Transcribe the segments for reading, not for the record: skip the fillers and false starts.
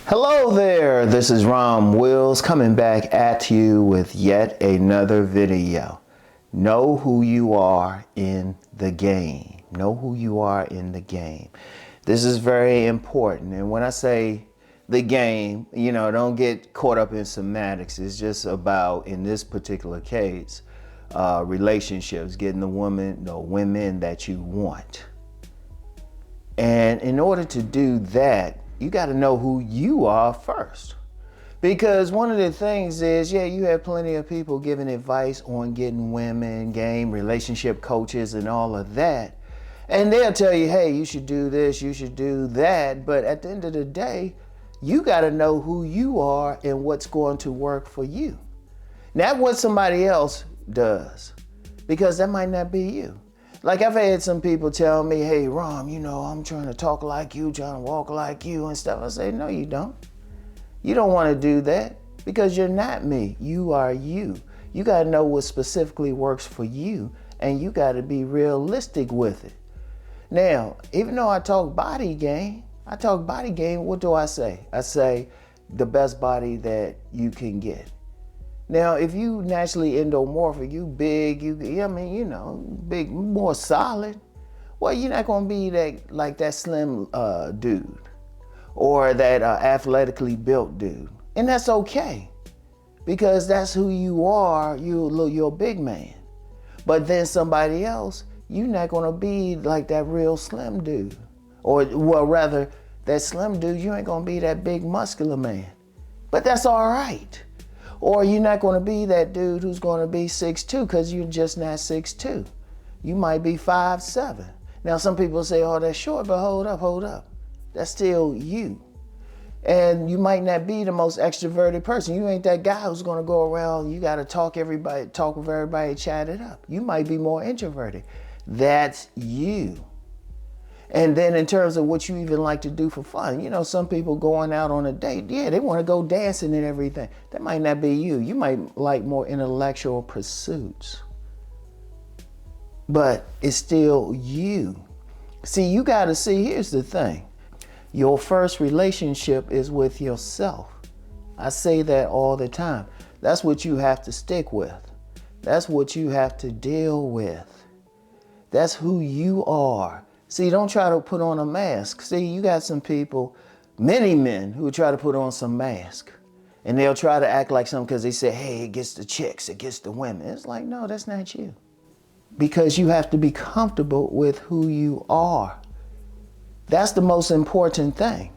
Hello there, this is Rom Wills coming back at you with yet another video. Know who you are in the game. Know who you are in the game. This is very important. And when I say the game, don't get caught up in semantics. It's just about, in this particular case, relationships, getting the women that you want. And in order to do that, you got to know who you are first. Because one of the things is, you have plenty of people giving advice on getting women, game, relationship coaches and all of that. And they'll tell you, hey, you should do this, you should do that. But at the end of the day, you got to know who you are and what's going to work for you. Not what somebody else does, because that might not be you. Like I've had some people tell me, hey, Rom, I'm trying to talk like you, trying to walk like you and stuff. I say, no, you don't. You don't want to do that because you're not me. You are you. You got to know what specifically works for you, and you got to be realistic with it. Now, even though I talk body game, what do I say? I say the best body that you can get. Now, if you naturally endomorphic, you big, big, more solid, well, you're not going to be that slim dude or that athletically built dude. And that's okay, because that's who you are. You're a big man. But then somebody else, you're not going to be like that real slim dude. Or, well, rather, that slim dude, you ain't going to be that big muscular man. But that's all right. Or you're not going to be that dude who's going to be 6'2", because you're just not 6'2". You might be 5'7". Now, some people say, oh, that's short, but hold up. That's still you. And you might not be the most extroverted person. You ain't that guy who's going to go around, you got to talk with everybody, chat it up. You might be more introverted. That's you. And then in terms of what you even like to do for fun, some people going out on a date, they want to go dancing and everything. That might not be you. You might like more intellectual pursuits. But it's still you. See, you got to see, here's the thing. Your first relationship is with yourself. I say that all the time. That's what you have to stick with. That's what you have to deal with. That's who you are. See, don't try to put on a mask. See, you got some people, many men, who try to put on some mask. And they'll try to act like something because they say, hey, it gets the chicks, it gets the women. It's like, no, that's not you. Because you have to be comfortable with who you are. That's the most important thing.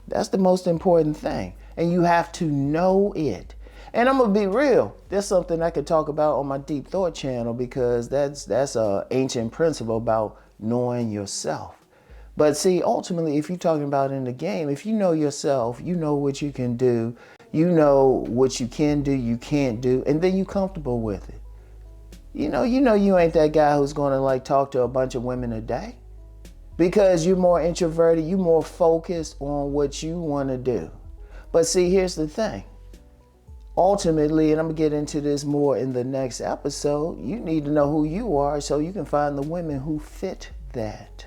That's the most important thing. And you have to know it. And I'm going to be real. There's something I could talk about on my Deep Thought channel, because that's an ancient principle about knowing yourself. But see, ultimately, if you're talking about in the game, if you know yourself, you know what you can do, you know what you can do, you can't do, and then you're comfortable with it. You ain't that guy who's going to talk to a bunch of women a day, because you're more introverted, you're more focused on what you want to do. But see, here's the thing. Ultimately, and I'm going to get into this more in the next episode, you need to know who you are so you can find the women who fit that.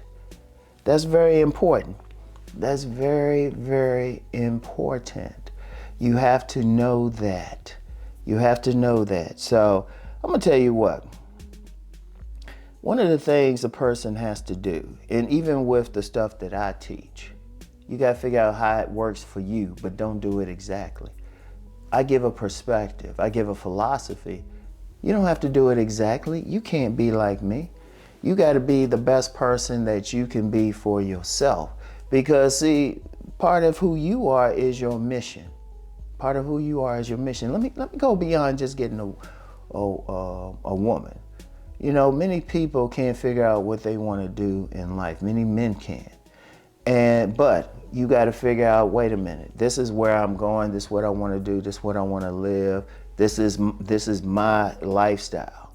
That's very important. That's very, very important. You have to know that. You have to know that. So I'm going to tell you what. One of the things a person has to do, and even with the stuff that I teach, you got to figure out how it works for you, but don't do it exactly. I give a perspective. I give a philosophy. You don't have to do it exactly. You can't be like me. You got to be the best person that you can be for yourself. Because, see, part of who you are is your mission. Part of who you are is your mission. Let me go beyond just getting a woman. Many people can't figure out what they want to do in life. Many men can. But you got to figure out, wait a minute, this is where I'm going, this is what I want to do, this is what I want to live, this is my lifestyle,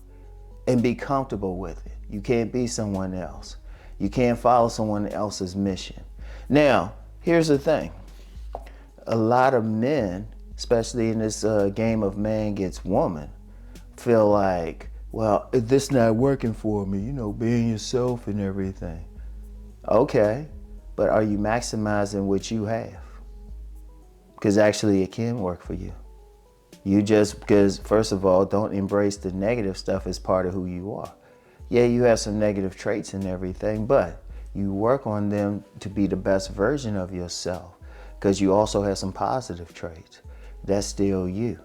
and be comfortable with it. You can't be someone else. You can't follow someone else's mission. Now, here's the thing. A lot of men, especially in this game of man gets woman, feel like, well, this not working for me, being yourself and everything. Okay. But are you maximizing what you have? Because actually it can work for you. Because first of all, don't embrace the negative stuff as part of who you are. Yeah, you have some negative traits and everything, but you work on them to be the best version of yourself. Because you also have some positive traits. That's still you.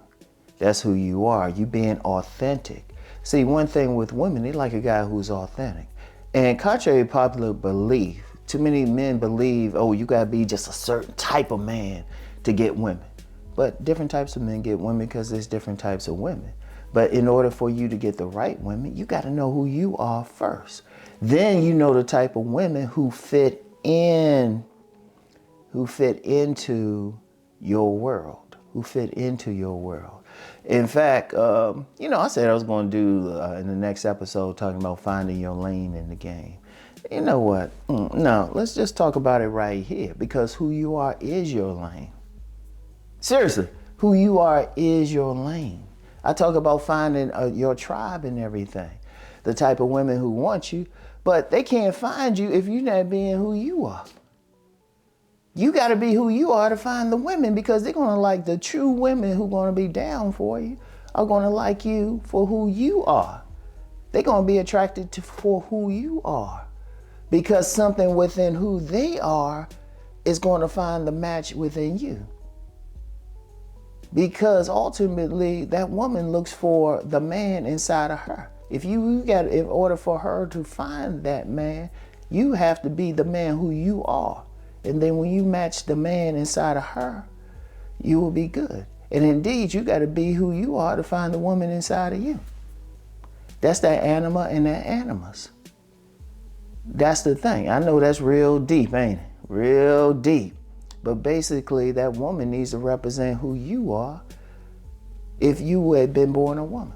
That's who you are. You being authentic. See, one thing with women, they like a guy who's authentic. And contrary to popular belief, too many men believe, oh, you gotta be just a certain type of man to get women. But different types of men get women because there's different types of women. But in order for you to get the right women, you got to know who you are first. Then you know the type of women who fit into your world, In fact, I said I was going to do in the next episode talking about finding your lane in the game. You know what? No, let's just talk about it right here, because who you are is your lane. Seriously, who you are is your lane. I talk about finding your tribe and everything. The type of women who want you, but they can't find you if you're not being who you are. You got to be who you are to find the women, because they're going to like the true women who are going to be down for you, are going to like you for who you are. They're going to be attracted for who you are, because something within who they are is going to find the match within you. Because ultimately, that woman looks for the man inside of her. In order for her to find that man, you have to be the man who you are. And then when you match the man inside of her, you will be good. And indeed, you got to be who you are to find the woman inside of you. That's that anima and that animus. That's the thing. I know that's real deep, ain't it? Real deep. But basically, that woman needs to represent who you are if you had been born a woman.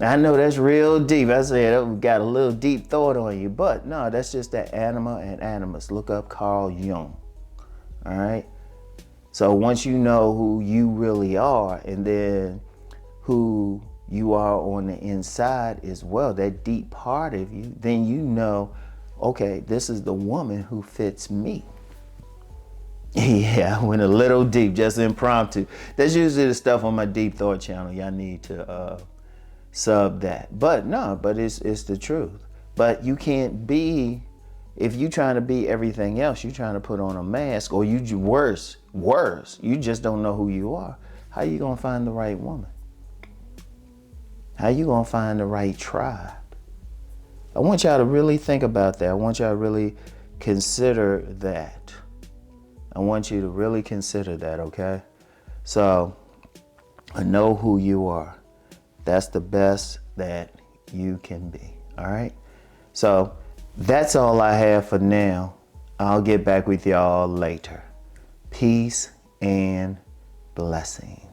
I know that's real deep. I said that got a little deep thought on you, but no, that's just that anima and animus. Look up Carl Jung. All right. So once you know who you really are, and then who you are on the inside as well, that deep part of you, then you know, okay, this is the woman who fits me. Yeah, I went a little deep, just impromptu. That's usually the stuff on my Deep Thought channel. Y'all need to sub that. But it's the truth. But you can't be, if you trying to be everything else, you trying to put on a mask, or you worse, you just don't know who you are. How you gonna find the right woman? How you gonna find the right tribe? I want y'all to really think about that. I want y'all to really consider that. I want you to really consider that, okay? So, know who you are. That's the best that you can be, all right? So, that's all I have for now. I'll get back with y'all later. Peace and blessings.